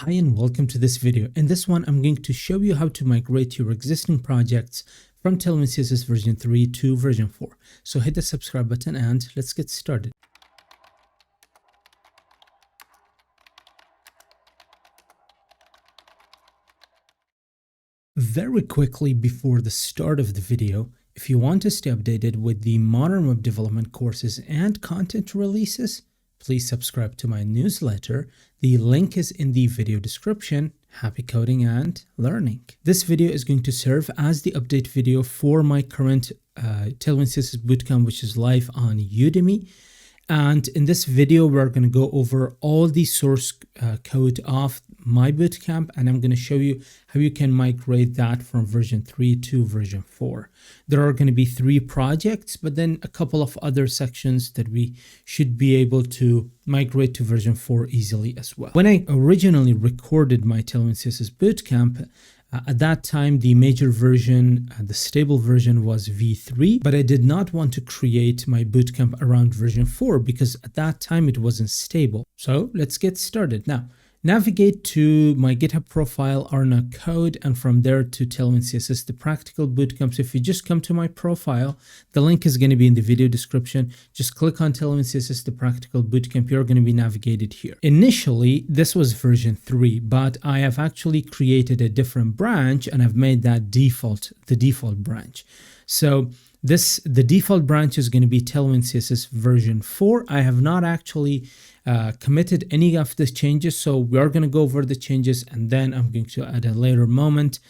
Hi and welcome to this video. In this one, I'm going to show you how to migrate your existing projects from Tailwind CSS version 3 to version 4. So hit the subscribe button and let's get started. Very quickly before the start of the video, if you want to stay updated with the modern web development courses and content releases, please subscribe to my newsletter. The link is in the video description. Happy coding and learning. This video is going to serve as the update video for my current Tailwind CSS Bootcamp, which is live on Udemy. And in this video, we're going to go over all the source code of my bootcamp, and I'm going to show you how you can migrate that from version 3 to version 4. There are going to be 3 projects, but then a couple of other sections that we should be able to migrate to version 4 easily as well. When I originally recorded my Tailwind CSS Bootcamp, at that time, the major version, the stable version was V3, but I did not want to create my bootcamp around version 4 because at that time it wasn't stable. So let's get started. Now, navigate to my GitHub profile, Arna Code, and from there to Tailwind CSS, the practical bootcamp. So if you just come to my profile, the link is going to be in the video description. Just click on Tailwind CSS, the practical bootcamp. You're going to be navigated here. Initially, this was version 3, but I have actually created a different branch and I've made that the default branch. So the default branch is going to be Tailwind CSS version 4. I have not actually committed any of the changes, so we're going to go over the changes and then I'm going to add a later moment.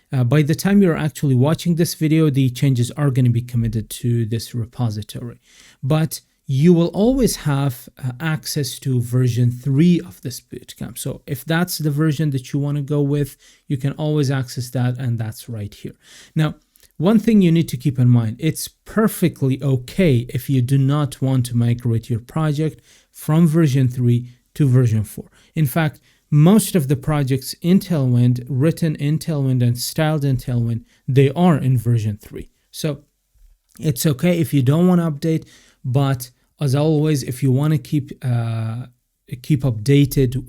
By the time you're actually watching this video, the changes are going to be committed to this repository. But you will always have access to version 3 of this bootcamp. So if that's the version that you want to go with, you can always access that, and that's right here. Now, one thing you need to keep in mind, it's perfectly okay if you do not want to migrate your project from version 3 to version 4. In fact, most of the projects in Tailwind, written in Tailwind and styled in Tailwind, they are in version 3. So it's okay if you don't want to update, but as always, if you want to keep updated,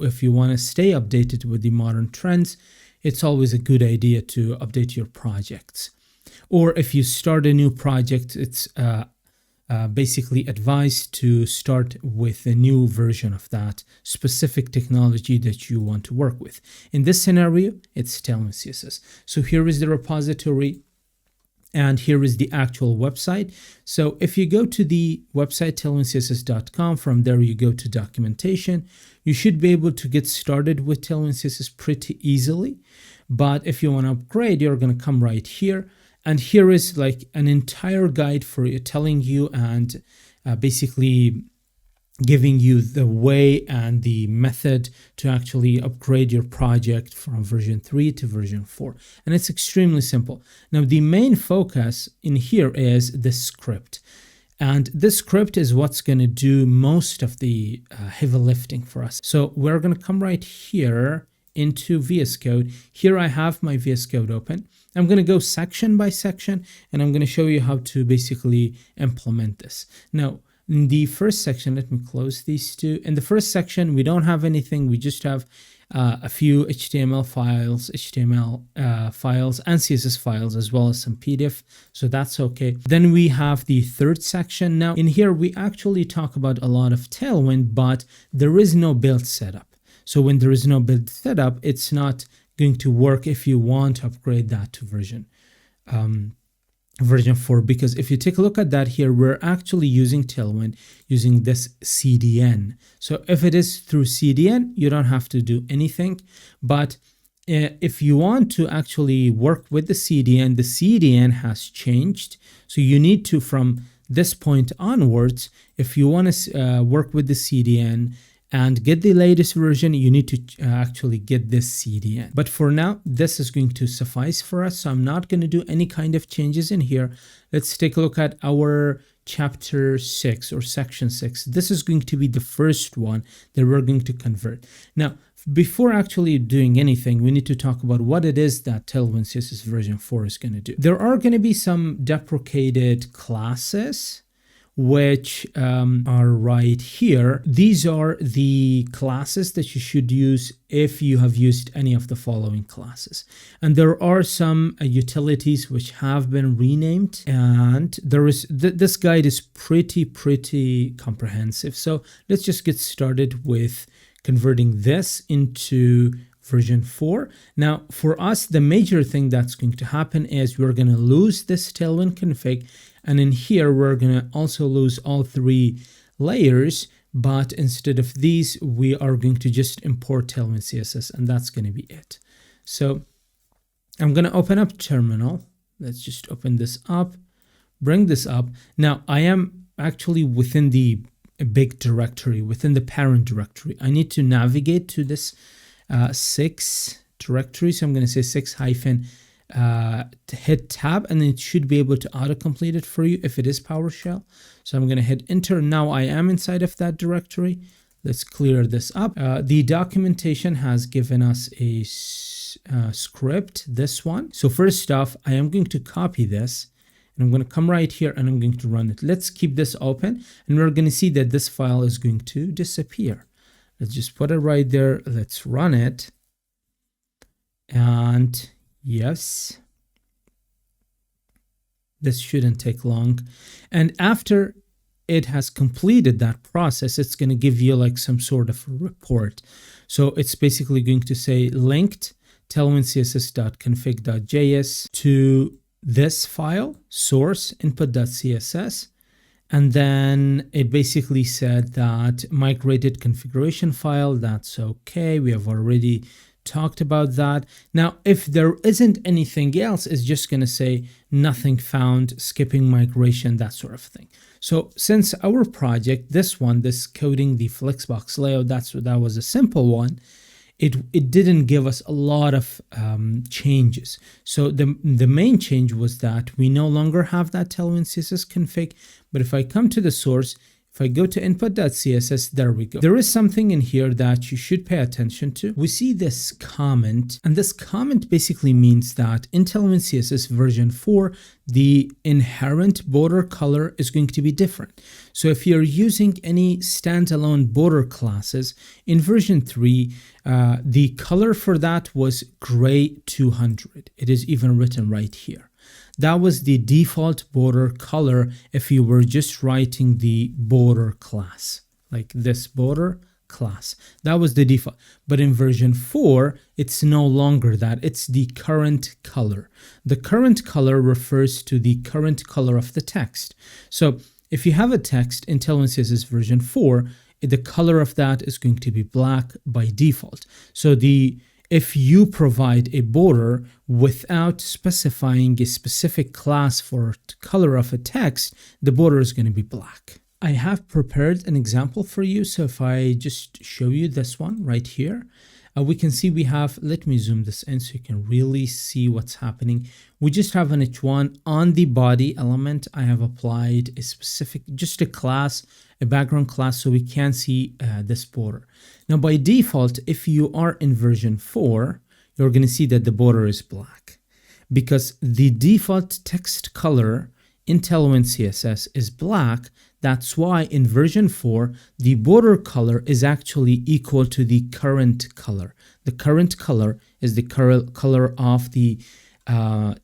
if you want to stay updated with the modern trends, it's always a good idea to update your projects. Or if you start a new project, it's basically advised to start with a new version of that specific technology that you want to work with. In this scenario, it's Tailwind CSS. So here is the repository and here is the actual website. So if you go to the website tailwindcss.com, from there you go to documentation, you should be able to get started with Tailwind CSS pretty easily. But if you want to upgrade, you're going to come right here. And here is like an entire guide for you, telling you and basically giving you the way and the method to actually upgrade your project from version 3 to version 4. And it's extremely simple. Now, the main focus in here is the script. And this script is what's going to do most of the heavy lifting for us. So we're going to come right here into VS Code. Here I have my VS Code open. I'm going to go section by section and I'm going to show you how to basically implement this. Now, in the first section, let me close these two. In the first section, we don't have anything. We just have a few HTML files, files and CSS files, as well as some PDF. So that's okay. Then we have the third section. Now, in here, we actually talk about a lot of Tailwind, but there is no build setup. So when there is no build setup, it's not going to work if you want to upgrade that to version 4. Because if you take a look at that here, we're actually using Tailwind using this CDN. So if it is through CDN, you don't have to do anything. But if you want to actually work with the CDN has changed. So you need to, from this point onwards, if you want to work with the CDN and get the latest version, you need to actually get this CDN. But for now, this is going to suffice for us. So I'm not going to do any kind of changes in here. Let's take a look at our chapter 6 or section 6. This is going to be the first one that we're going to convert. Now, before actually doing anything, we need to talk about what it is that Tailwind CSS version 4 is going to do. There are going to be some deprecated classes which are right here. These are the classes that you should use if you have used any of the following classes. And there are some utilities which have been renamed, and this guide is pretty comprehensive. So let's just get started with converting this into version 4. Now, for us, the major thing that's going to happen is we're going to lose this Tailwind config, and in here, we're going to also lose all 3 layers, but instead of these, we are going to just import Tailwind CSS, and that's going to be it. So I'm going to open up Terminal. Let's just open this up, bring this up. Now, I am actually within the big directory, within the parent directory. I need to navigate to this 6 directory. So I'm going to say 6 hyphen, hit tab, and it should be able to auto-complete it for you if it is PowerShell. So I'm going to hit enter. Now I am inside of that directory. Let's clear this up. The documentation has given us a script, this one. So first off, I am going to copy this, and I'm going to come right here and I'm going to run it. Let's keep this open, and we're going to see that this file is going to disappear. Let's just put it right there. Let's run it. And yes, this shouldn't take long. And after it has completed that process, it's going to give you like some sort of a report. So it's basically going to say linked tailwindcss.config.js to this file, source input.css. And then it basically said that migrated configuration file, that's okay. We have already talked about that. Now, if there isn't anything else, it's just going to say nothing found, skipping migration, that sort of thing. So since our project, this one, this coding the Flexbox layout, that was a simple one. It didn't give us a lot of changes. So the main change was that we no longer have that Tailwind CSS config. But if I come to the source, if I go to input.css, there we go. There is something in here that you should pay attention to. We see this comment, and this comment basically means that in Tailwind CSS version 4, the inherent border color is going to be different. So if you're using any standalone border classes, in version 3, the color for that was gray 200. It is even written right here. That was the default border color if you were just writing the border class, like this border class. That was the default. But in version 4, it's no longer that. It's the current color. The current color refers to the current color of the text. So if you have a text in Tailwind CSS version 4, the color of that is going to be black by default. So if you provide a border without specifying a specific class for color of a text, the border is going to be black. I have prepared an example for you. So if I just show you this one right here, we can see we have, let me zoom this in so you can really see what's happening. We just have an H1 on the body element. I have applied a specific, just a class, a background class, so we can see this border. Now, by default, if you are in version 4, you're going to see that the border is black because the default text color in Tailwind CSS is black. That's why in version 4, the border color is actually equal to the current color. The current color is the color of the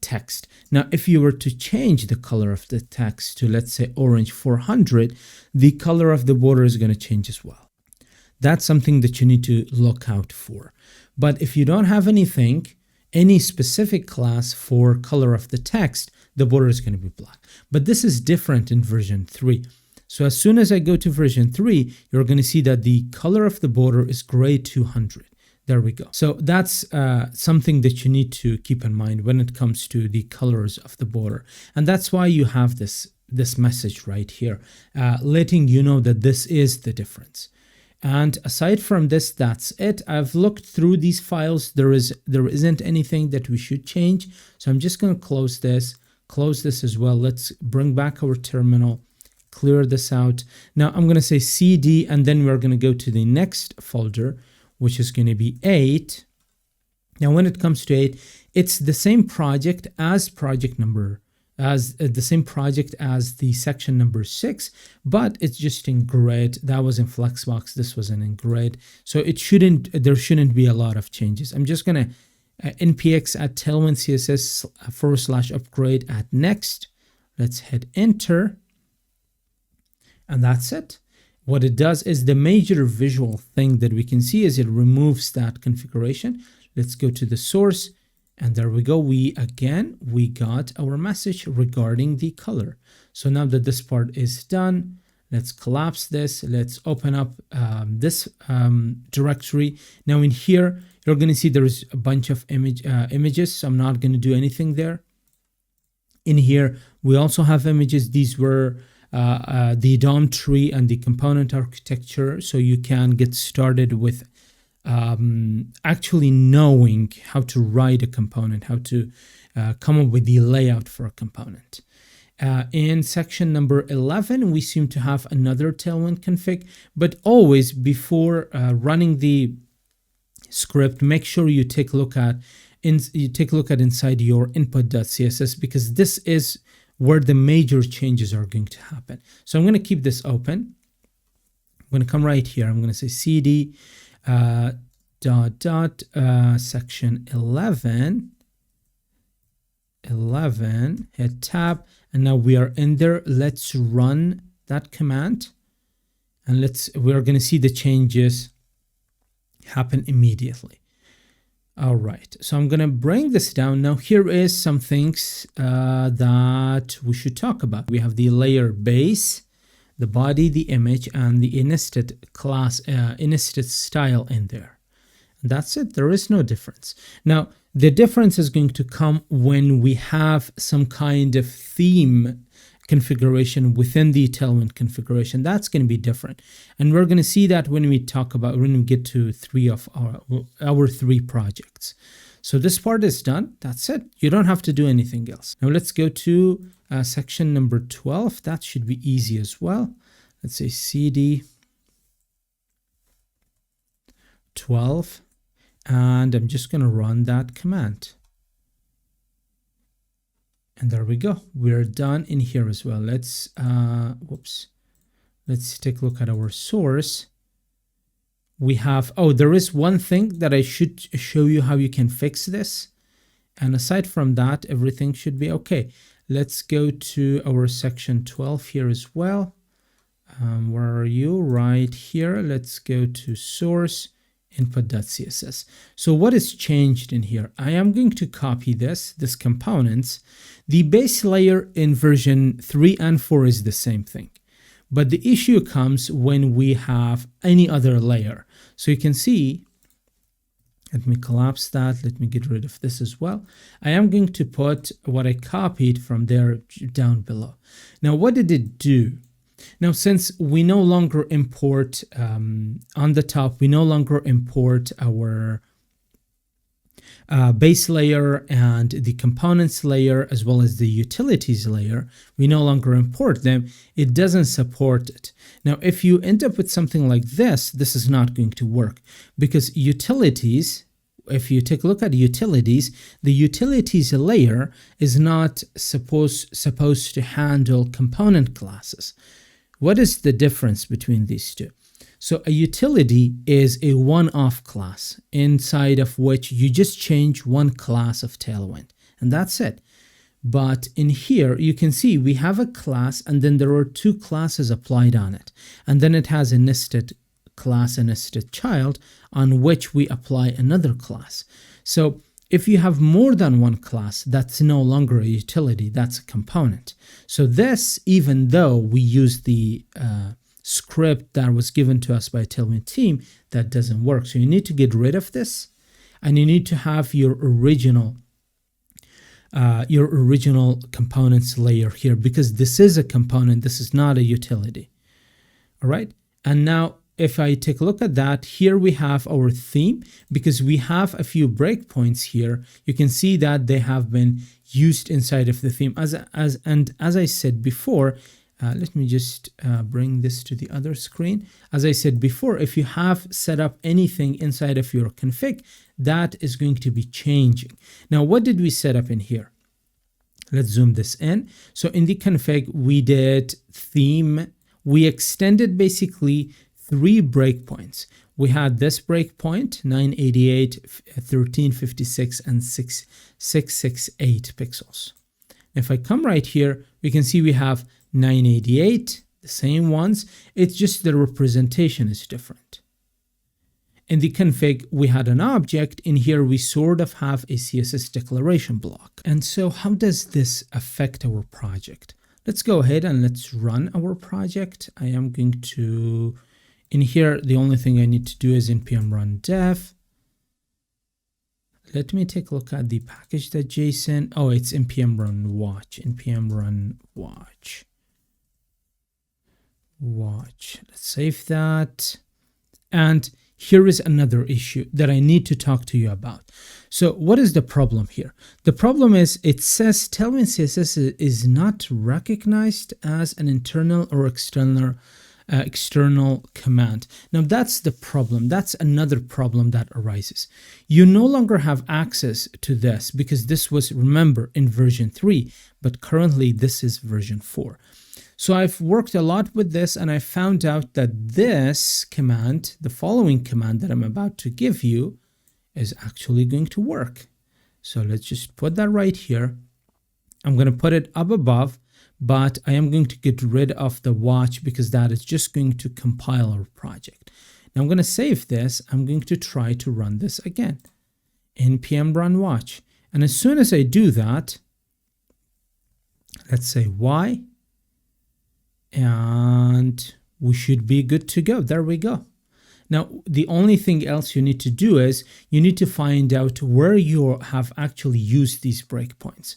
text. Now, if you were to change the color of the text to, let's say, orange 400, the color of the border is going to change as well. That's something that you need to look out for. But if you don't have anything, any specific class for color of the text, the border is going to be black. But this is different in version 3. So as soon as I go to version 3, you're going to see that the color of the border is gray 200. There we go. So that's something that you need to keep in mind when it comes to the colors of the border. And that's why you have this message right here, letting you know that this is the difference. And aside from this, that's it. I've looked through these files. There isn't anything that we should change. So I'm just going to close this as well. Let's bring back our terminal, clear this out. Now I'm going to say CD, and then we're going to go to the next folder, which is going to be 8. Now, when it comes to 8, it's the same project as project number as the same project as the section number 6, but it's just in grid. That was in Flexbox, this was in grid. So there shouldn't be a lot of changes. I'm just gonna npx at Tailwind CSS /upgrade at next. Let's hit enter. And that's it. What it does is the major visual thing that we can see is it removes that configuration. Let's go to the source. And there we go. We got our message regarding the color. So now that this part is done, let's collapse this. Let's open up this directory. Now in here, you're going to see there's a bunch of images. So I'm not going to do anything there. In here, we also have images. These were the DOM tree and the component architecture. So you can get started with actually knowing how to write a component, how to come up with the layout for a component. In section number 11, we seem to have another Tailwind config, but always before running the script, make sure you take a look at inside your input.css, because this is where the major changes are going to happen. So I'm going to keep this open. I'm going to come right here. I'm going to say cd section 11, hit tab, and now we are in there. Let's run that command, and we're going to see the changes happen immediately. All right, so I'm going to bring this down. Now here is some things that we should talk about. We have the layer base, the body, the image, and the nested class, nested style in there. And that's it. There is no difference. Now, the difference is going to come when we have some kind of theme configuration within the Tailwind configuration. That's going to be different. And we're going to see that when we get to three of our 3 projects. So this part is done. That's it. You don't have to do anything else. Now let's go to section number 12. That should be easy as well. Let's say cd 12, and I'm just going to run that command. And there we go. We're done in here as well. Let's take a look at our source. We have, there is one thing that I should show you how you can fix this. And aside from that, everything should be okay. Let's go to our section 12 here as well. Where are you? Right here. Let's go to source input.css. So what is changed in here? I am going to copy this components. The base layer in version 3 and 4 is the same thing. But the issue comes when we have any other layer. So you can see, let me collapse that. Let me get rid of this as well. I am going to put what I copied from there down below. Now, what did it do? Now, since we no longer import on the top, we no longer import our base layer and the components layer as well as the utilities layer, we no longer import them. It doesn't support it. Now, if you end up with something like this, this is not going to work, because utilities, if you take a look at utilities, the utilities layer is not supposed to handle component classes. What is the difference between these two? So a utility is a one-off class inside of which you just change one class of Tailwind, and that's it. But in here, you can see we have a class, and then there are 2 classes applied on it. And then it has a nested class, a nested child, on which we apply another class. So if you have more than one class, that's no longer a utility, that's a component. So this, even though we use the script that was given to us by Tailwind team, that doesn't work. So you need to get rid of this, and you need to have your original components layer here, because this is a component, this is not a utility. All right. And now if I take a look at that, here we have our theme, because we have a few breakpoints here. You can see that they have been used inside of the theme. As I said before, let me just bring this to the other screen. As I said before, if you have set up anything inside of your config, that is going to be changing. Now, what did we set up in here? Let's zoom this in. So in the config, we did theme. We extended basically 3 breakpoints. We had this breakpoint, 988, 1356, and 668 pixels. If I come right here, we can see we have 988, the same ones. It's just the representation is different. In the config, we had an object. In here, we sort of have a CSS declaration block. And so how does this affect our project? Let's go ahead and let's run our project. I am going to, in here, the only thing I need to do is npm run dev. Let me take a look at the package.json. Oh, it's npm run watch, npm run watch. Let's save that. And here is another issue that I need to talk to you about. So what is the problem here? The problem is it says Tailwind CSS is not recognized as an internal or external command. Now that's the problem. That's another problem that arises. You no longer have access to this because this was, remember, in version 3, but currently this is version 4. So I've worked a lot with this and I found out that this command, the following command that I'm about to give you, is actually going to work. So let's just put that right here. I'm going to put it up above, but I am going to get rid of the watch because that is just going to compile our project. Now I'm going to save this. I'm going to try to run this again. npm run watch. And as soon as I do that, let's say y, and we should be good to go. There we go. Now, the only thing else you need to do is you need to find out where you have actually used these breakpoints.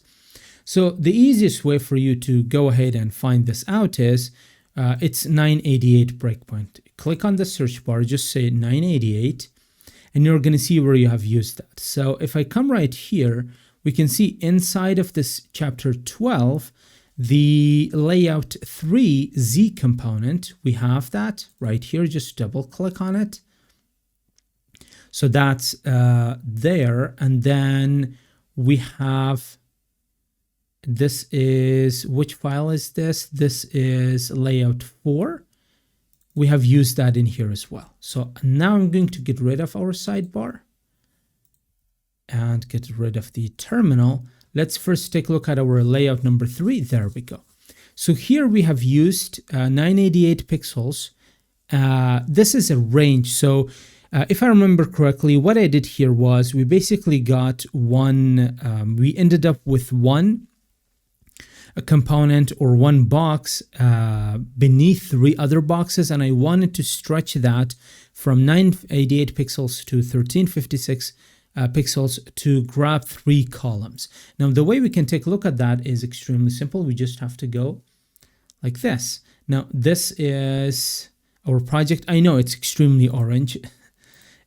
So the easiest way for you to go ahead and find this out is it's 988 breakpoint. Click on the search bar, just say 988, and you're going to see where you have used that. So if I come right here, we can see inside of this chapter 12, the layout 3 Z component, we have that right here. Just double click on it. So that's there. And then we have, this is, which file is this? This is layout 4. We have used that in here as well. So now I'm going to get rid of our sidebar and get rid of the terminal. Let's first take a look at our layout number 3. There we go. So here we have used 988 pixels. This is a range. So if I remember correctly, what I did here was we basically got one, we ended up with a component or one box beneath 3 other boxes, and I wanted to stretch that from 988 pixels to 1356 pixels to grab 3 columns. Now, the way we can take a look at that is extremely simple. We just have to go like this. Now, this is our project. I know it's extremely orange.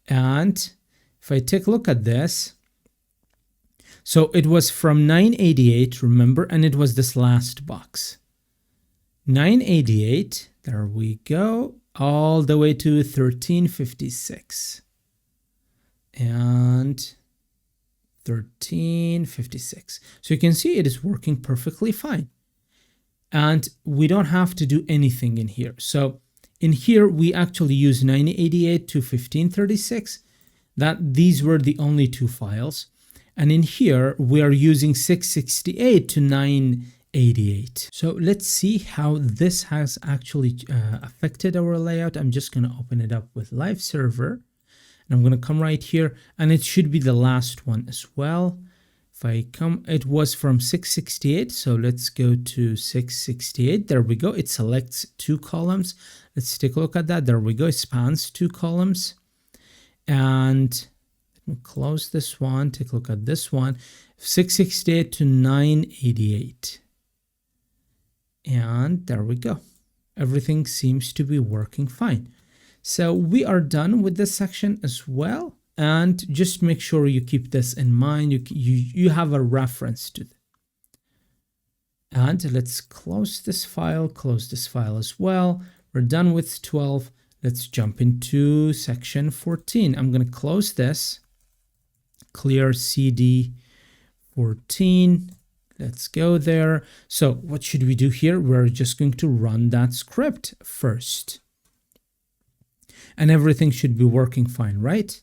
And if I take a look at this, so it was from 988, remember, and it was this last box. 988, there we go, all the way to 1356. And 1356. So you can see it is working perfectly fine. And we don't have to do anything in here. So in here, we actually use 988 to 1536. These were the only 2 files. And in here, we are using 668 to 988. So let's see how this has actually affected our layout. I'm just going to open it up with live server. And I'm going to come right here, and it should be the last one as well. If I come, it was from 668. So let's go to 668. There we go. It selects 2 columns. Let's take a look at that. There we go. It spans 2 columns. And let me close this one. Take a look at this one. 668 to 988. And there we go. Everything seems to be working fine. So we are done with this section as well. And just make sure you keep this in mind. You have a reference to it. And let's close this file as well. We're done with 12. Let's jump into section 14. I'm going to close this. Clear CD 14. Let's go there. So what should we do here? We're just going to run that script first. And everything should be working fine, right?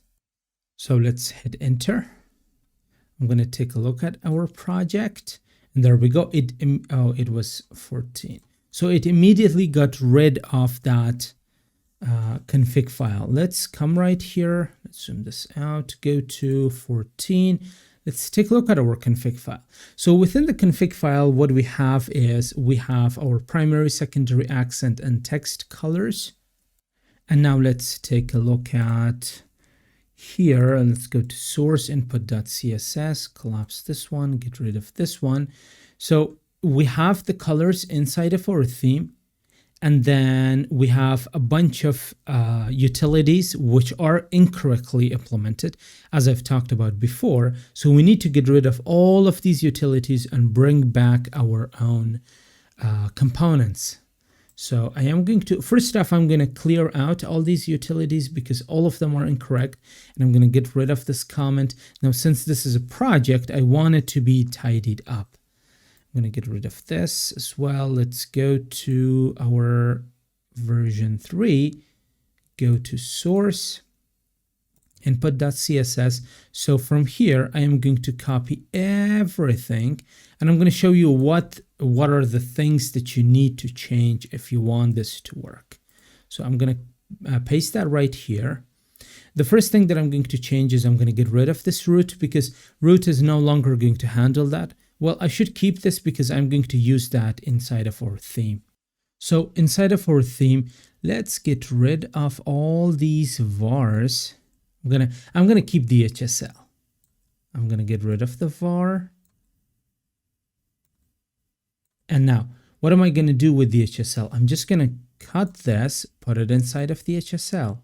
So let's hit enter. I'm going to take a look at our project. And there we go. It was 14. So it immediately got rid of that config file. Let's come right here. Let's zoom this out. Go to 14. Let's take a look at our config file. So within the config file, what we have is we have our primary, secondary, accent, and text colors. And now let's take a look at here, and let's go to source input.css, collapse this one, get rid of this one. So we have the colors inside of our theme, and then we have a bunch of utilities which are incorrectly implemented, as I've talked about before. So we need to get rid of all of these utilities and bring back our own components. So I am going to, first off, I'm going to clear out all these utilities because all of them are incorrect. And I'm going to get rid of this comment. Now, since this is a project, I want it to be tidied up. I'm going to get rid of this as well. Let's go to our version 3, go to source, input.css. So from here, I am going to copy everything, and I'm going to show you what are the things that you need to change if you want this to work. So I'm going to paste that right here. The first thing that I'm going to change is I'm going to get rid of this root because root is no longer going to handle that. Well, I should keep this because I'm going to use that inside of our theme. So inside of our theme, let's get rid of all these vars. I'm gonna keep the HSL. I'm gonna get rid of the var. And now, what am I gonna do with the HSL? I'm just gonna cut this, put it inside of the HSL.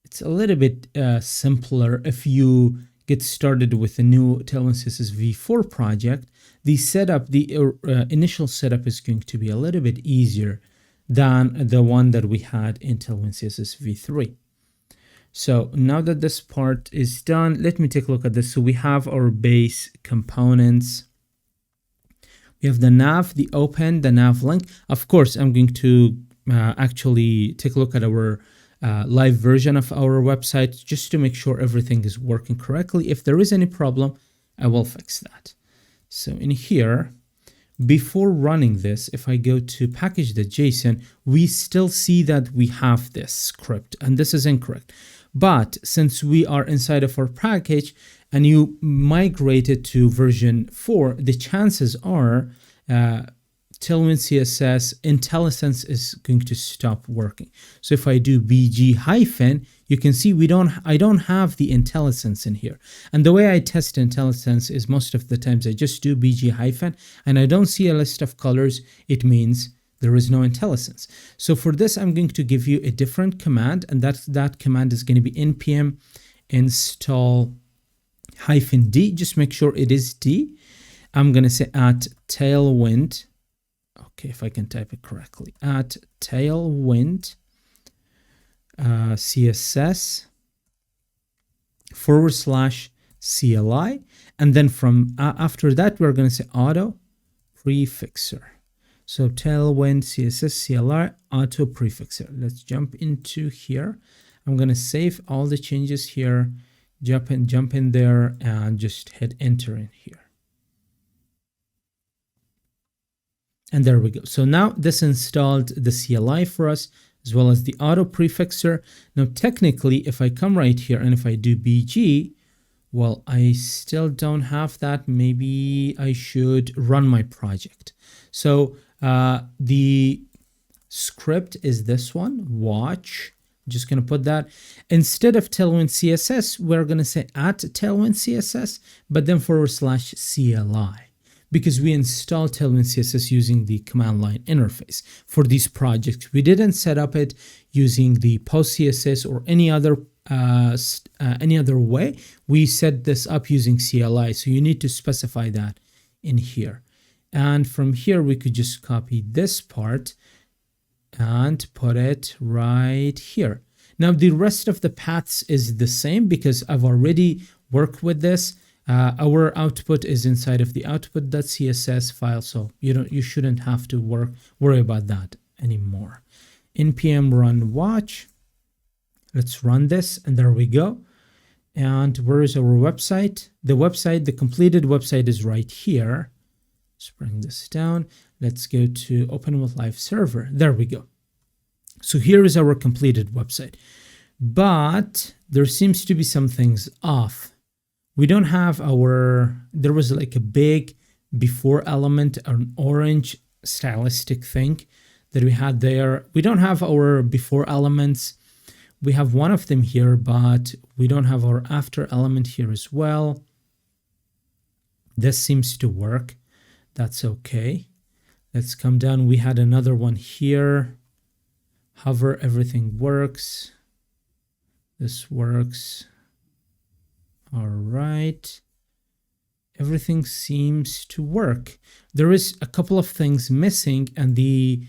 It's a little bit simpler if you get started with the new Tailwind CSS V4 project. The setup, the initial setup is going to be a little bit easier than the one that we had in Tailwind CSS V3. So now that this part is done, let me take a look at this. So we have our base components. We have the nav, the open, the nav link. Of course, I'm going to actually take a look at our live version of our website just to make sure everything is working correctly. If there is any problem, I will fix that. So in here, before running this, if I go to package.json, we still see that we have this script, and this is incorrect. But since we are inside of our package and you migrated to version 4, the chances are Tailwind CSS IntelliSense is going to stop working. So if I do bg hyphen, you can see I don't have the IntelliSense in here. And the way I test IntelliSense is most of the times I just do bg hyphen and I don't see a list of colors. It means there is no IntelliSense. So for this, I'm going to give you a different command, and that command is going to be npm install -d. Just make sure it is D. I'm going to say at Tailwind. Okay, if I can type it correctly, at Tailwind CSS /CLI, and then from after that we're going to say auto prefixer. So Tailwind CSS CLI auto prefixer. Let's jump into here. I'm going to save all the changes here, jump in there, and just hit enter in here. And there we go. So now this installed the CLI for us, as well as the auto prefixer. Now, technically, if I come right here and if I do bg, well, I still don't have that. Maybe I should run my project. So the script is this one, watch. I'm just going to put that. Instead of Tailwind CSS, we're going to say at Tailwind CSS, but then /CLI. Because we installed Tailwind CSS using the command line interface for these projects. We didn't set up it using the post CSS or any other way. We set this up using CLI, so you need to specify that in here. And from here, we could just copy this part and put it right here. Now, the rest of the paths is the same because I've already worked with this. Our output is inside of the output.css file, so you shouldn't have to worry about that anymore. npm run watch. Let's run this, and there we go. And where is our website? The completed website is right here. Let's bring this down. Let's go to Open with Live Server. There we go. So here is our completed website. But there seems to be some things off. We don't have there was like a big before element, an orange stylistic thing that we had there. We don't have our before elements. We have one of them here, but we don't have our after element here as well. This seems to work. That's okay. Let's come down. We had another one here. Hover, everything works. This works. All right. Everything seems to work. There is a couple of things missing, and the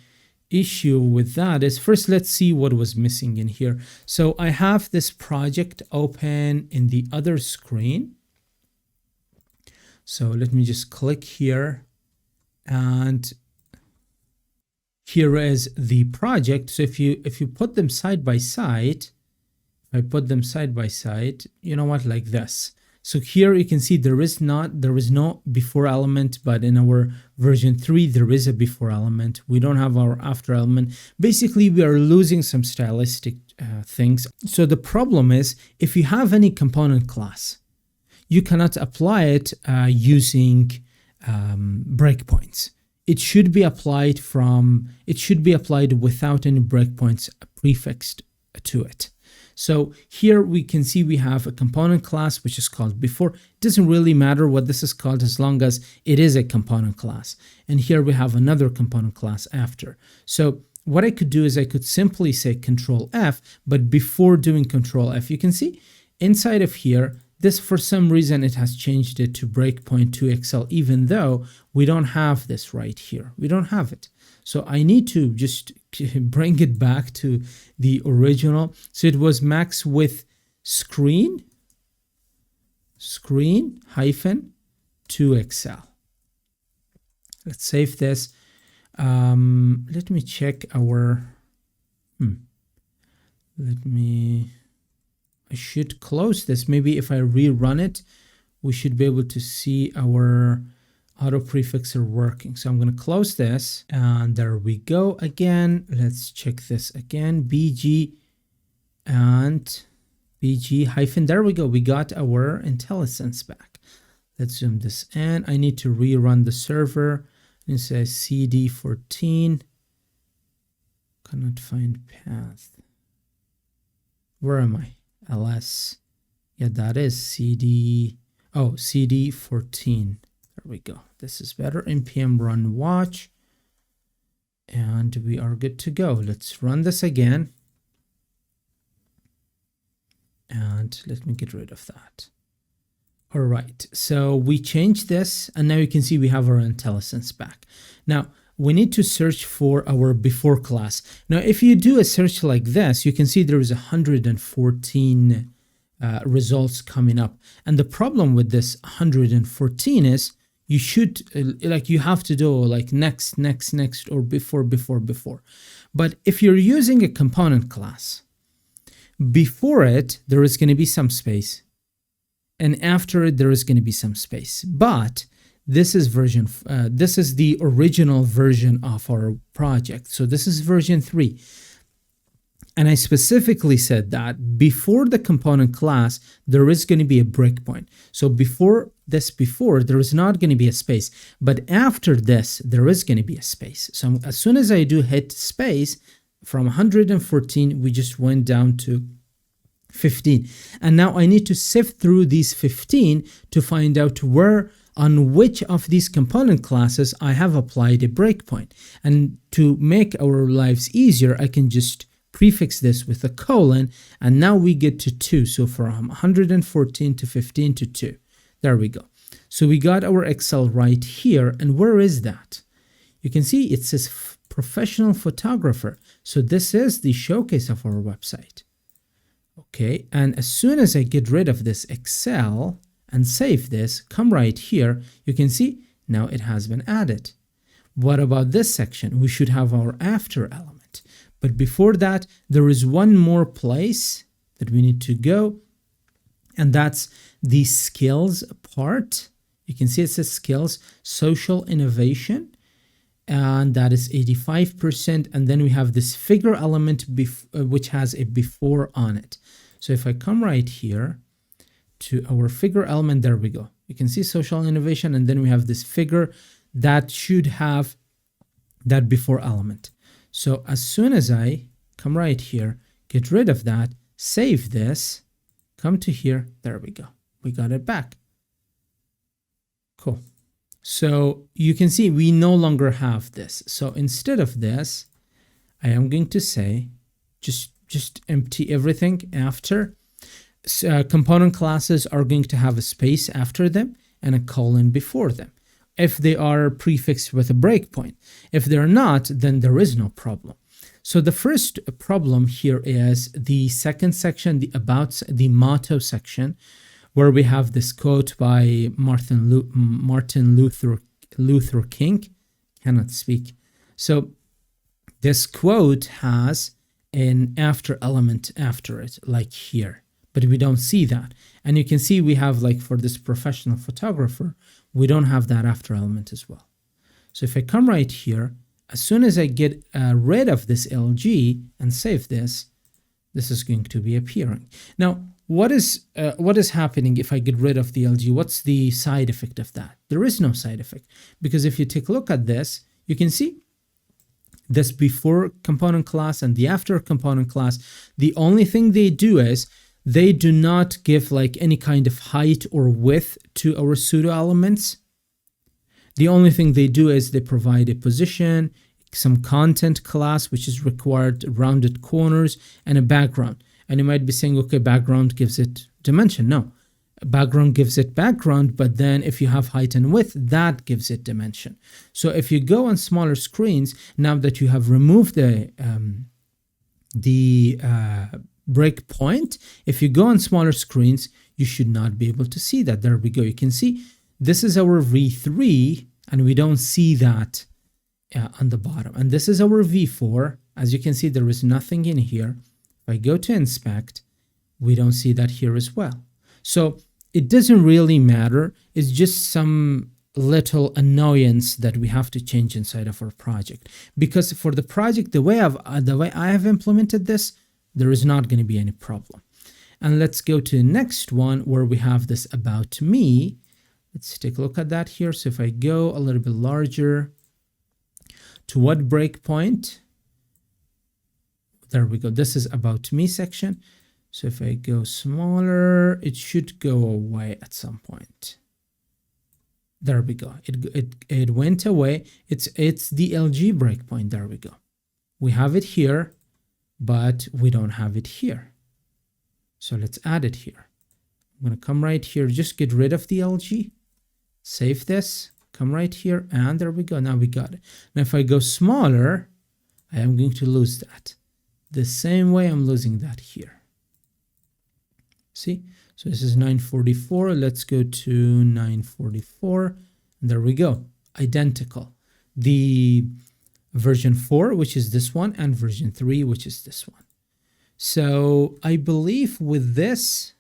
issue with that is, first let's see what was missing in here. So I have this project open in the other screen. So let me just click here, and here is the project. So if you put them side by side, if I put them side by side, you know what, like this. So here you can see there is no before element, but in our version 3 there is a before element. We don't have our after element. Basically, we are losing some stylistic things. So the problem is, if you have any component class, you cannot apply it using breakpoints. It should be applied without any breakpoints prefixed to it. So here we can see we have a component class which is called before. It doesn't really matter what this is called as long as it is a component class. And here we have another component class after. So what I could do is I could simply say Control F, but before doing Control F, you can see inside of here, this for some reason it has changed it to breakpoint 2xl, even though we don't have this right here. We don't have it. So I need to just bring it back to the original. So it was max with screen hyphen 2xl. Let's save this. Let me check our, I should close this. Maybe if I rerun it, we should be able to see our auto prefixer working. So I'm going to close this, and there we go again. Let's check this again. BG and BG hyphen. There we go. We got our IntelliSense back. Let's zoom this in. I need to rerun the server. It says CD14. Cannot find path. Where am I? ls. Yeah, that is CD. Oh, CD14. There we go. This is better. npm run watch. And we are good to go. Let's run this again. And let me get rid of that. All right. So we changed this, and now you can see we have our IntelliSense back. Now, we need to search for our before class. Now, if you do a search like this, you can see there is 114 results coming up. And the problem with this 114 is you have to do like next, or before. But if you're using a component class, before it, there is going to be some space. And after it, there is going to be some space. But this is this is the original version of our project. So this is version 3. And I specifically said that before the component class, there is going to be a breakpoint. So before, there is not going to be a space. But after this, there is going to be a space. So as soon as I do hit space, from 114, we just went down to 15. And now I need to sift through these 15 to find out on which of these component classes I have applied a breakpoint. And to make our lives easier, I can just prefix this with a colon, and now we get to 2. So from 114 to 15 to 2. There we go. So we got our Excel right here. And where is that? You can see it says professional photographer. So this is the showcase of our website. Okay, and as soon as I get rid of this Excel and save this, come right here, you can see now it has been added. What about this section? We should have our after element. But before that, there is one more place that we need to go, and that's the skills part. You can see it says skills, social innovation, and that is 85%. And then we have this figure element which has a before on it. So if I come right here to our figure element, there we go. You can see social innovation, and then we have this figure that should have that before element. So as soon as I come right here, get rid of that, save this, come to here, there we go. We got it back. Cool. So you can see we no longer have this. So instead of this, I am going to say just empty everything after. Component classes are going to have a space after them and a colon before them, if they are prefixed with a breakpoint. If they're not, then there is no problem. So the first problem here is the second section, the about, the motto section, where we have this quote by Martin Luther King. Cannot speak. So this quote has an after element after it, like here, but we don't see that. And you can see we have, like, for this professional photographer, we don't have that after element as well. So if I come right here, as soon as I get rid of this LG and save this, this is going to be appearing. Now, what is happening if I get rid of the LG? What's the side effect of that? There is no side effect, because if you take a look at this, you can see this before component class and the after component class. The only thing they do is they do not give like any kind of height or width to our pseudo elements. The only thing they do is they provide a position, some content class, which is required, rounded corners, and a background. And you might be saying, okay, background gives it dimension. No, background gives it background, but then if you have height and width, that gives it dimension. So if you go on smaller screens, now that you have removed the breakpoint, if you go on smaller screens, you should not be able to see that. There we go. You can see this is our V3, and we don't see that on the bottom. And this is our V4. As you can see, there is nothing in here. If I go to inspect, we don't see that here as well. So it doesn't really matter. It's just some little annoyance that we have to change inside of our project. Because for the project, the way I have implemented this, there is not going to be any problem. And let's go to the next one where we have this about me. Let's take a look at that here. So if I go a little bit larger, to what breakpoint? There we go. This is about me section. So if I go smaller, it should go away at some point. There we go. It went away. It's the LG breakpoint. There we go. We have it here, but we don't have it here. So let's add it here. I'm going to come right here, just get rid of the LG, save this, come right here, and there we go. Now we got it. Now if I go smaller, I am going to lose that. The same way I'm losing that here. See? So this is 944. Let's go to 944. There we go. Identical. The version 4, which is this one, and version 3, which is this one. So I believe with this,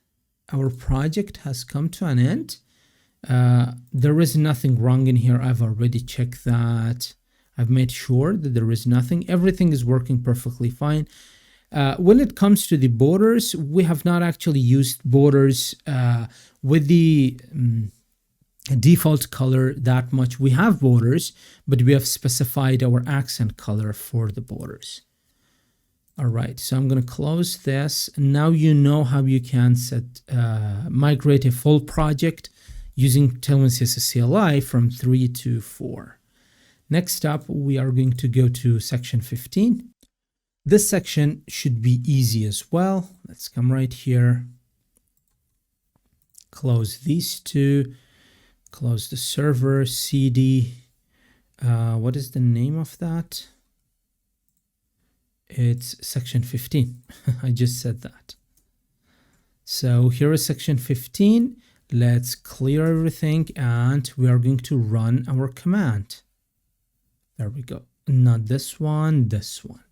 our project has come to an end. There is nothing wrong in here. I've already checked that. I've made sure that there is nothing. Everything is working perfectly fine. When it comes to the borders, we have not actually used borders with the default color that much. We have borders, but we have specified our accent color for the borders. All right, so I'm going to close this. Now you know how you can migrate a full project using Tailwind CSS CLI from 3 to 4. Next up, we are going to go to section 15. This section should be easy as well. Let's come right here, close these two, close the server, cd. What is the name of that? It's section 15. I just said that. So here is section 15. Let's clear everything and we are going to run our command. There we go. Not this one, this one.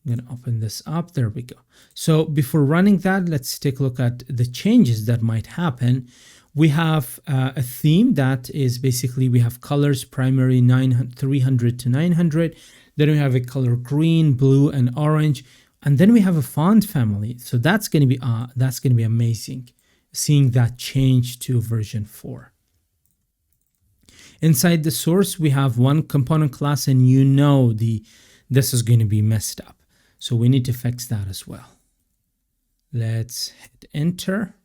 I'm going to open this up. There we go. So before running that, let's take a look at the changes that might happen. We have a theme that is basically, we have colors, primary 300 to 900. Then we have a color green, blue, and orange. And then we have a font family. So that's going to be amazing, seeing that change to version 4. Inside the source, we have one component class, and this is going to be messed up. So we need to fix that as well. Let's hit enter.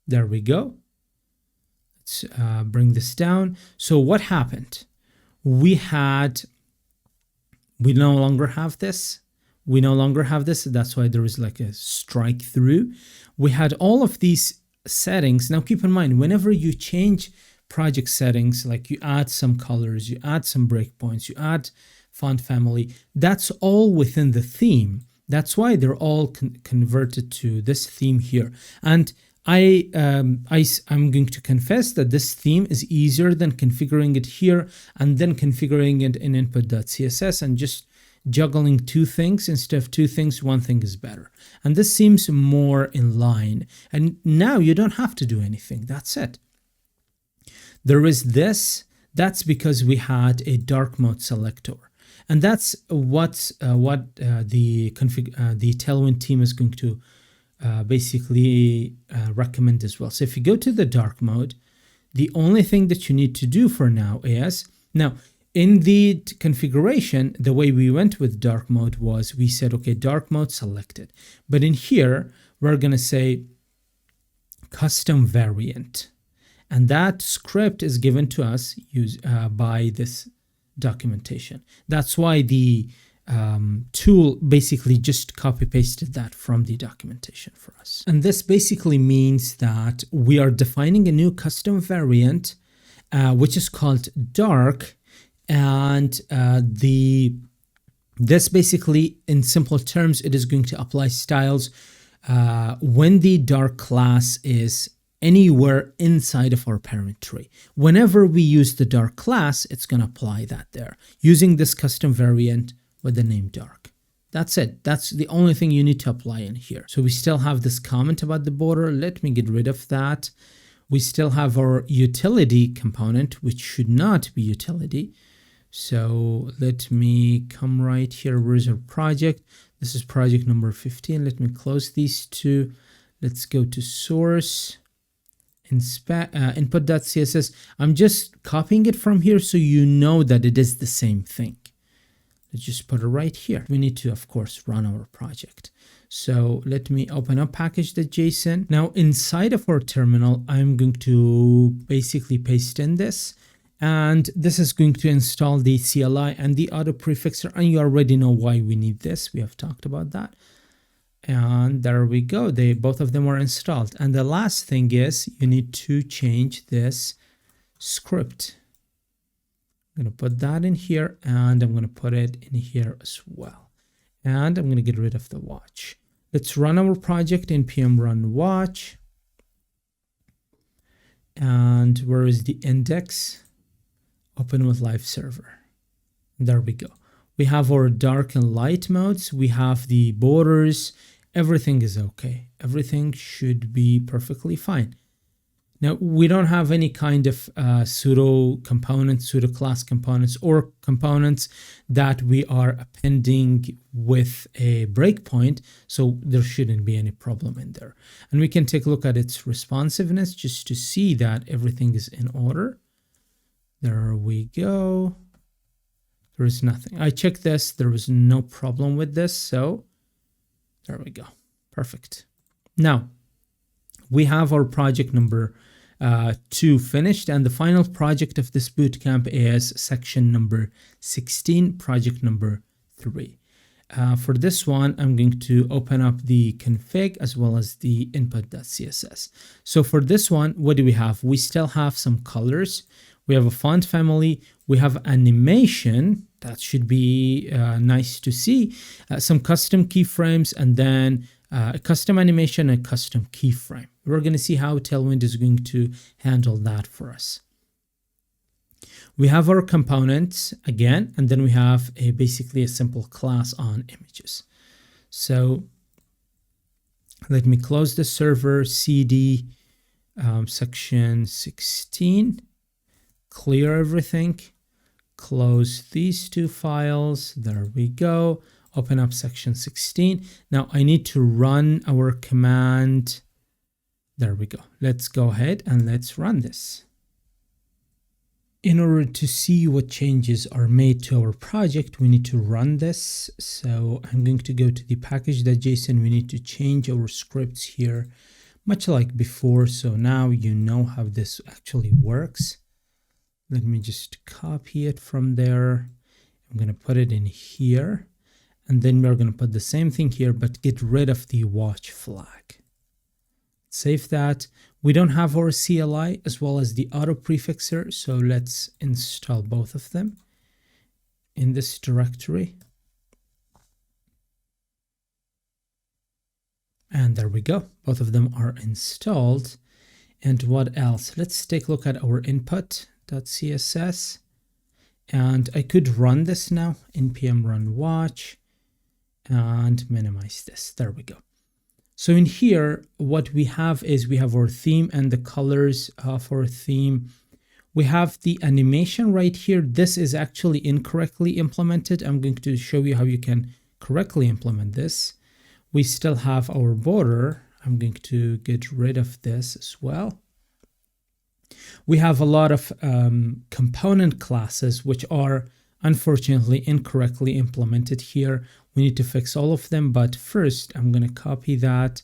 There we go. Let's bring this down. So what happened? We no longer have this. That's why there is like a strike through. We had all of these settings. Now keep in mind, whenever you change project settings, like you add some colors, you add some breakpoints, you add font family, that's all within the theme. That's why they're all converted to this theme here. And I'm going to confess that this theme is easier than configuring it here and then configuring it in input.css and just juggling two things. Instead of two things, one thing is better. And this seems more in line. And now you don't have to do anything. That's it. There is this. That's because we had a dark mode selector. And that's what the Tailwind team is going to basically recommend as well. So if you go to the dark mode, the only thing that you need to do for now is, now in the configuration, the way we went with dark mode was we said, okay, dark mode selected. But in here, we're going to say custom variant. And that script is given to us by this documentation. That's why the tool basically just copy pasted that from the documentation for us. And this basically means that we are defining a new custom variant, which is called dark. And this basically, in simple terms, it is going to apply styles when the dark class is anywhere inside of our parent tree. Whenever we use the dark class, it's going to apply that there using this custom variant with the name dark. That's it. That's the only thing you need to apply in here. So we still have this comment about the border. Let me get rid of that. We still have our utility component, which should not be utility. So let me come right here. Where's our project? This is project number 15. Let me close these two. Let's go to source. Input.css. I'm just copying it from here so you know that it is the same thing. Let's just put it right here. We need to, of course, run our project. So let me open up package.json. Now inside of our terminal, I'm going to basically paste in this. And this is going to install the CLI and the auto prefixer. And you already know why we need this. We have talked about that. And there we go. Both of them are installed. And the last thing is you need to change this script. I'm going to put that in here and I'm going to put it in here as well. And I'm going to get rid of the watch. Let's run our project npm run watch. And where is the index? Open with live server. There we go. We have our dark and light modes. We have the borders. Everything is okay. Everything should be perfectly fine. Now, we don't have any kind of pseudo components, pseudo class components, or components that we are appending with a breakpoint. So there shouldn't be any problem in there. And we can take a look at its responsiveness just to see that everything is in order. There we go. There is nothing. I checked this. There was no problem with this. So there we go. Perfect. Now we have our project number 2 finished, and the final project of this bootcamp is section number 16, project number 3. For this one, I'm going to open up the config as well as the input.css. So for this one, what do we have? We still have some colors. We have a font family. We have animation. That should be nice to see. Some custom keyframes, and then a custom animation and custom keyframe. We're going to see how Tailwind is going to handle that for us. We have our components again, and then we have basically a simple class on images. So let me close the server, cd section 16, clear everything, close these two files. There we go. Open up section 16. Now I need to run our command. There we go. Let's go ahead and let's run this. In order to see what changes are made to our project, we need to run this. So I'm going to go to the package.json. We need to change our scripts here, much like before. So now you know how this actually works. Let me just copy it from there. I'm going to put it in here. And then we're going to put the same thing here, but get rid of the watch flag. Save that. We don't have our CLI as well as the auto prefixer, so let's install both of them in this directory. And there we go. Both of them are installed. And what else? Let's take a look at our input.css. And I could run this now, npm run watch, and minimize this. There we go. So in here, what we have is we have our theme and the colors of our theme. We have the animation right here. This is actually incorrectly implemented. I'm going to show you how you can correctly implement this. We still have our border. I'm going to get rid of this as well. We have a lot of component classes which are unfortunately incorrectly implemented here. We need to fix all of them, but first I'm going to copy that.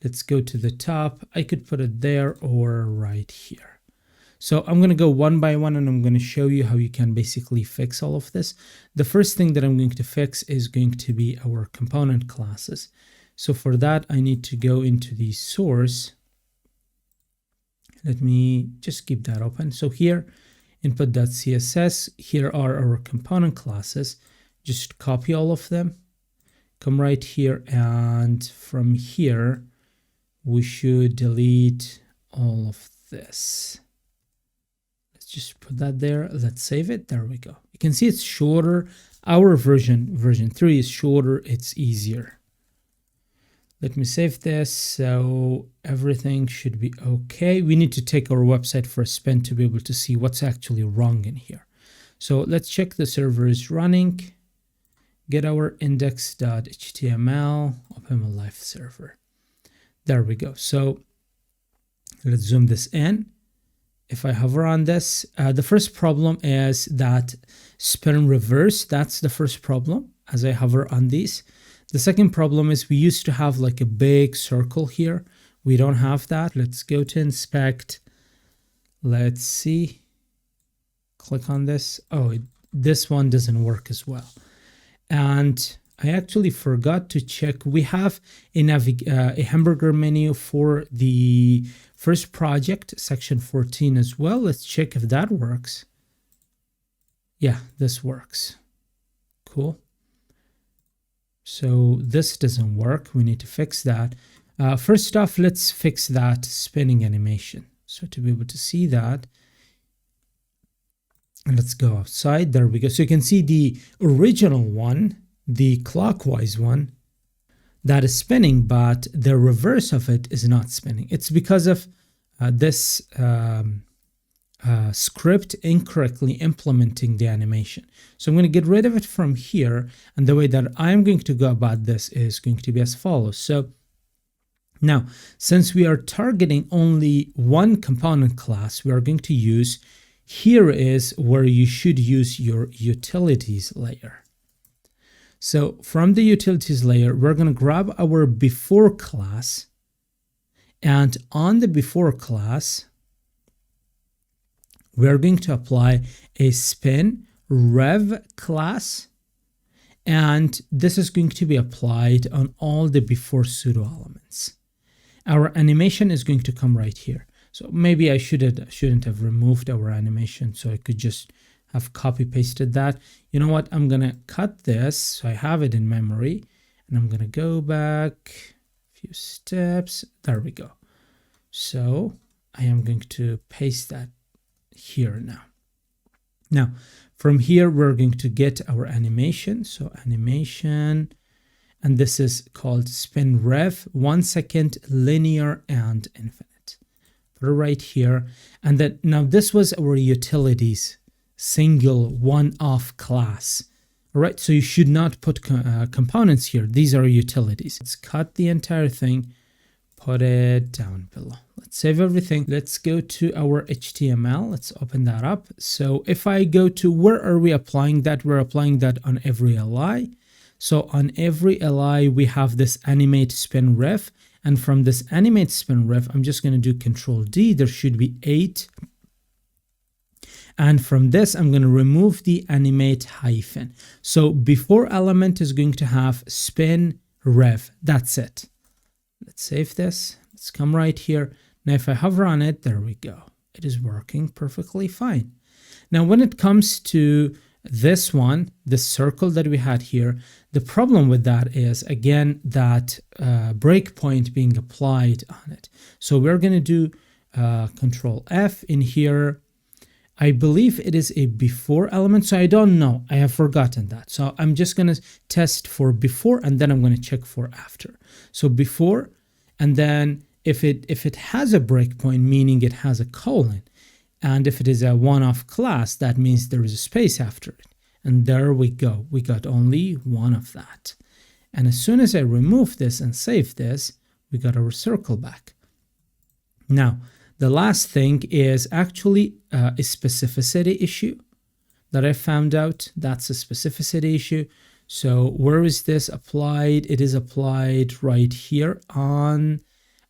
Let's go to the top. I could put it there or right here. So I'm going to go one by one and I'm going to show you how you can basically fix all of this. The first thing that I'm going to fix is going to be our component classes. So for that, I need to go into the source. Let me just keep that open. So here, input.css, here are our component classes. Just copy all of them, come right here, and from here, we should delete all of this. Let's just put that there. Let's save it. There we go. You can see it's shorter. Our version 3 is shorter. It's easier. Let me save this. So everything should be okay. We need to take our website for a spin to be able to see what's actually wrong in here. So let's check the server is running. Get our index.html, open a live server. There we go. So let's zoom this in. If I hover on this, the first problem is that spin reverse. That's the first problem as I hover on these. The second problem is we used to have like a big circle here. We don't have that. Let's go to inspect. Let's see. Click on this. Oh, this one doesn't work as well. And I actually forgot to check. We have a hamburger menu for the first project, section 14 as well. Let's check if that works. Yeah, this works. Cool. So this doesn't work. We need to fix that. First off, let's fix that spinning animation. So to be able to see that, let's go outside. There we go. So you can see the original one, the clockwise one, that is spinning, but the reverse of it is not spinning. It's because of this script incorrectly implementing the animation. So I'm going to get rid of it from here. And the way that I'm going to go about this is going to be as follows. So now, since we are targeting only one component class, we are going to use, here is where you should use your utilities layer. So from the utilities layer, we're going to grab our before class, and on the before class, we're going to apply a spin rev class, and this is going to be applied on all the before pseudo elements. Our animation is going to come right here. So maybe I shouldn't have removed our animation, so I could just have copy pasted that. You know what? I'm going to cut this so I have it in memory, and I'm going to go back a few steps. There we go. So I am going to paste that here now. Now, from here, we're going to get our animation. So animation, and this is called spin rev, 1 second, linear, and infinite. Put it right here. And then now this was our utilities, single one-off class. All right, so you should not put components here. These are utilities. Let's cut the entire thing, put it down below. Let's save everything. Let's go to our HTML. Let's open that up. So if I go to where are we applying that? We're applying that on every LI. So on every LI, we have this animate spin rev. And from this animate spin rev, I'm just going to do Control D. There should be 8. And from this, I'm going to remove the animate hyphen. So before element is going to have spin rev. That's it. Let's save this. Let's come right here. Now, if I hover on it, there we go. It is working perfectly fine. Now, when it comes to this one, the circle that we had here, the problem with that is, again, that breakpoint being applied on it. So we're going to do Control F in here. I believe it is a before element, so I don't know. I have forgotten that. So I'm just going to test for before, and then I'm going to check for after. So before, and then if it has a breakpoint, meaning it has a colon, and if it is a one-off class, that means there is a space after it. And there we go. We got only one of that. And as soon as I remove this and save this, we got our circle back. Now, the last thing is actually a specificity issue that I found out. That's a specificity issue. So where is this applied? It is applied right here on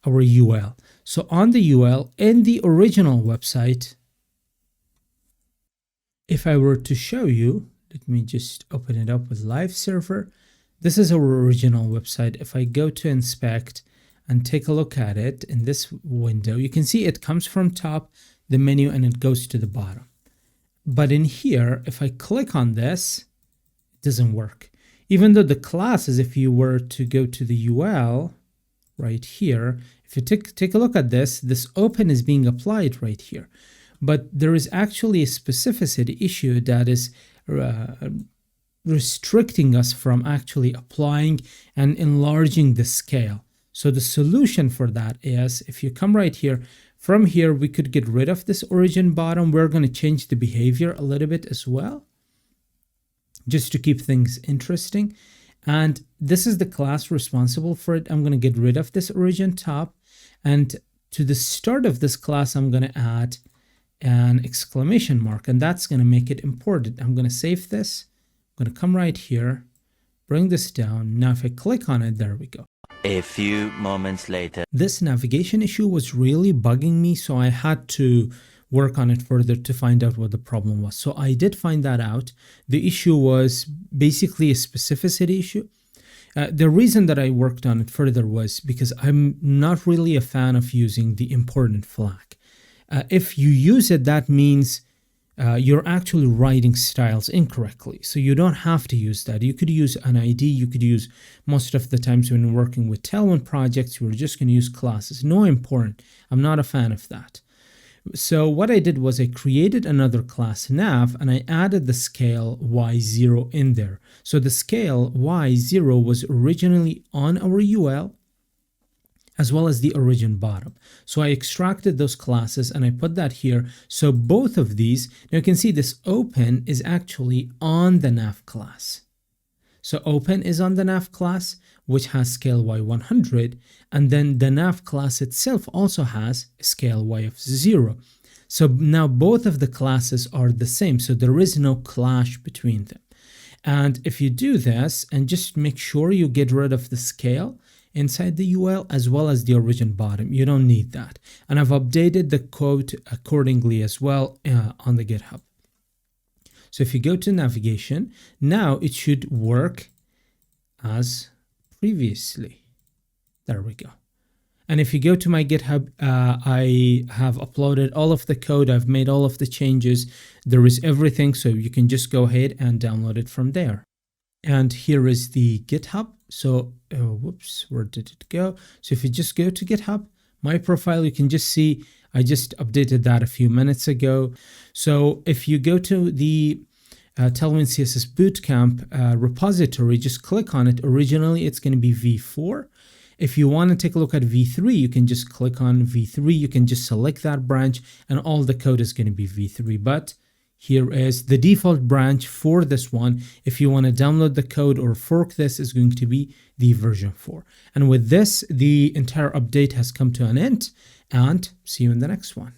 our UL. So on the UL, in the original website, if I were to show you, let me just open it up with Live Server. This is our original website. If I go to inspect and take a look at it in this window, you can see it comes from top, the menu, and it goes to the bottom. But in here, if I click on this, it doesn't work. Even though the classes, if you were to go to the UL right here, if you take a look at this, this open is being applied right here. But there is actually a specificity issue that is restricting us from actually applying and enlarging the scale. So the solution for that is, if you come right here, from here, we could get rid of this origin bottom. We're going to change the behavior a little bit as well, just to keep things interesting. And this is the class responsible for it. I'm going to get rid of this origin top. And to the start of this class, I'm going to add an exclamation mark, and that's going to make it important. I'm going to save this. I'm going to come right here, bring this down. Now, if I click on it, there we go. A few moments later. This navigation issue was really bugging me, so I had to work on it further to find out what the problem was. So I did find that out. The issue was basically a specificity issue. The reason that I worked on it further was because I'm not really a fan of using the important flag. If you use it, that means you're actually writing styles incorrectly. So you don't have to use that. You could use an ID. You could use, most of the times when you're working with Tailwind projects, we're just going to use classes. No important. I'm not a fan of that. So what I did was I created another class nav, and I added the scale y0 in there. So the scale y0 was originally on our UL, as well as the origin bottom. So I extracted those classes and I put that here. So both of these, now you can see this open is actually on the nav class. So open is on the nav class, which has scale y100, and then the nav class itself also has a scale y of 0. So now both of the classes are the same, so there is no clash between them. And if you do this, and just make sure you get rid of the scale inside the UL as well as the origin bottom, you don't need that. And I've updated the code accordingly as well on the GitHub. So if you go to navigation, now it should work as previously. There we go. And if you go to my GitHub, I have uploaded all of the code. I've made all of the changes. There is everything, so you can just go ahead and download it from there. And here is the GitHub. So, whoops, where did it go? So if you just go to GitHub, My profile, you can just see I just updated that a few minutes ago. So if you go to the Tailwind CSS Bootcamp repository, just click on it. Originally, it's going to be V4. If you want to take a look at V3, you can just click on V3. You can just select that branch and all the code is going to be V3. But here is the default branch for this one. If you want to download the code or fork this, is going to be the version 4. And with this, the entire update has come to an end, and see you in the next one.